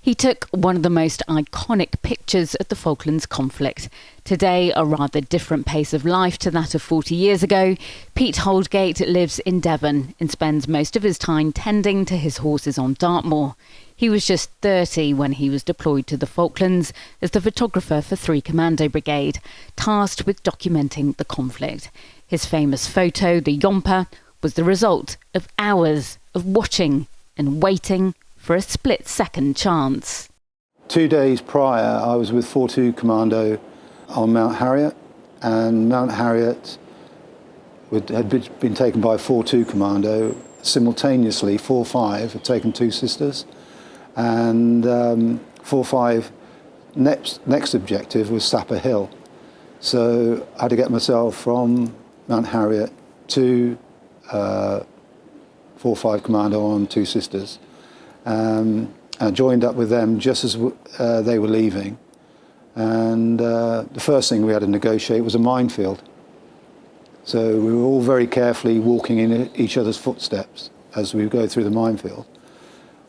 He took one of the most iconic pictures of the Falklands conflict. Today, a rather different pace of life to that of 40 years ago, Pete Holdgate lives in Devon and spends most of his time tending to his horses on Dartmoor. He was just 30 when he was deployed to the Falklands as the photographer for 3 Commando Brigade, tasked with documenting the conflict. His famous photo, the Yomper, was the result of hours of watching and waiting for a split-second chance. 2 days prior, I was with 4-2 Commando on Mount Harriet, and Mount Harriet had been taken by 4-2 Commando. Simultaneously, 4-5 had taken 2 sisters, and 4-5 next objective was Sapper Hill. So I had to get myself from Mount Harriet to 4-5 Commando on 2 sisters. I joined up with them just as they were leaving, and the first thing we had to negotiate was a minefield. So we were all very carefully walking in each other's footsteps as we go through the minefield,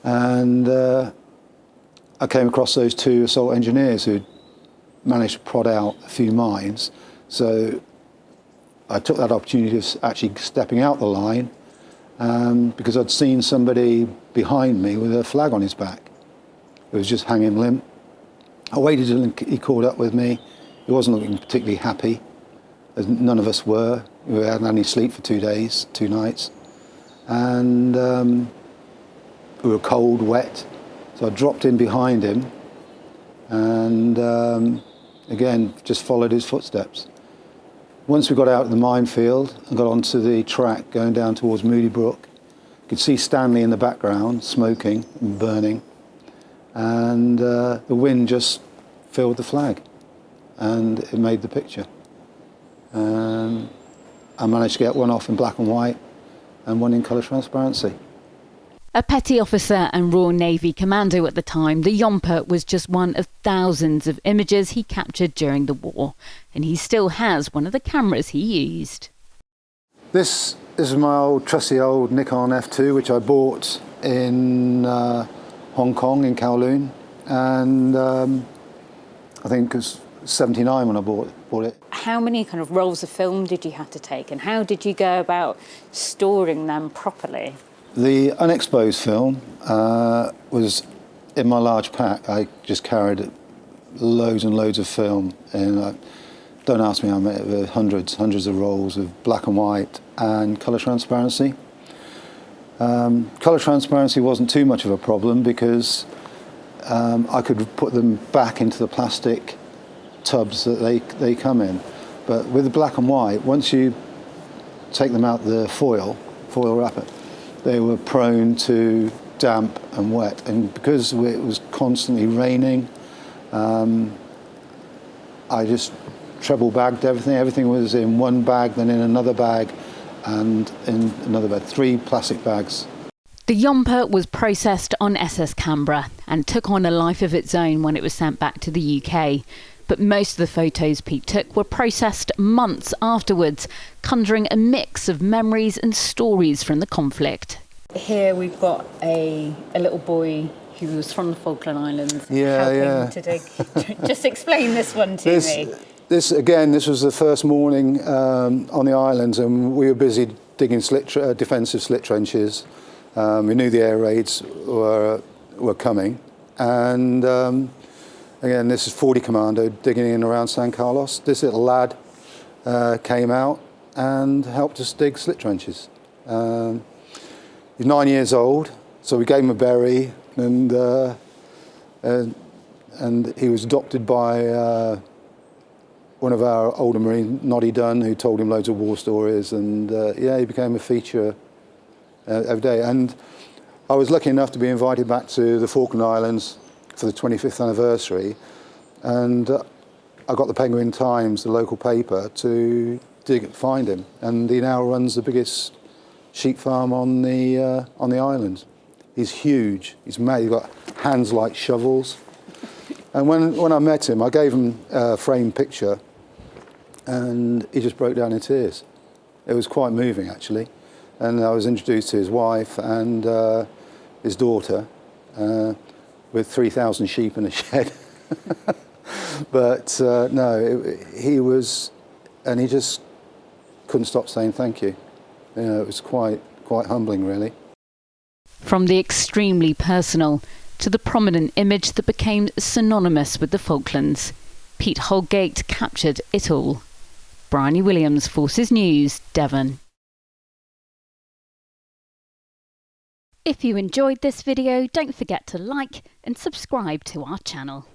and I came across those 2 assault engineers who'd managed to prod out a few mines. So I took that opportunity of actually stepping out the line, because I'd seen somebody behind me with a flag on his back. It was just hanging limp. I waited until he caught up with me. He wasn't looking particularly happy, as none of us were. We hadn't had any sleep for 2 days, 2 nights. And we were cold, wet. So I dropped in behind him and again, just followed his footsteps. Once we got out of the minefield and got onto the track going down towards Moody Brook, you could see Stanley in the background, smoking and burning, and the wind just filled the flag, and it made the picture. I managed to get one off in black and white and one in colour transparency. A petty officer and Royal Navy commando at the time, the Yomper was just one of thousands of images he captured during the war, and he still has one of the cameras he used. This is my trusty old Nikon F2, which I bought in Hong Kong, in Kowloon, and I think it was 79 when I bought it. How many kind of rolls of film did you have to take, and how did you go about storing them properly? The unexposed film was in my large pack. I just carried loads and loads of film, and don't ask me how many, hundreds of rolls of black and white and colour transparency. Colour transparency wasn't too much of a problem because I could put them back into the plastic tubs that they come in. But with the black and white, once you take them out the foil wrapper, they were prone to damp and wet, and because it was constantly raining, I just treble bagged everything. Everything was in one bag, then in another bag, and in another bag, 3 plastic bags. The Yomper was processed on SS Canberra and took on a life of its own when it was sent back to the UK. But most of the photos Pete took were processed months afterwards, conjuring a mix of memories and stories from the conflict. Here we've got a little boy who was from the Falkland Islands helping to dig. Just explain this one to me. This was the first morning on the islands, and we were busy digging defensive slit trenches. We knew the air raids were coming, and again, this is 40 Commando digging in around San Carlos. This little lad came out and helped us dig slit trenches. He's 9 years old, so we gave him a berry, and he was adopted by one of our older Marines, Noddy Dunn, who told him loads of war stories, and he became a feature every day. And I was lucky enough to be invited back to the Falkland Islands for the 25th anniversary, and I got the Penguin Times, the local paper, to find him, and he now runs the biggest sheep farm on the island. He's huge. He's mad. He's got hands like shovels. And when I met him, I gave him a framed picture, and he just broke down in tears. It was quite moving, actually. And I was introduced to his wife and his daughter. with 3,000 sheep in a shed. But no, he was, and he just couldn't stop saying thank you. You know, it was quite humbling, really. From the extremely personal to the prominent image that became synonymous with the Falklands, Pete Holdgate captured it all. Bryony Williams, Forces News, Devon. If you enjoyed this video, don't forget to like and subscribe to our channel.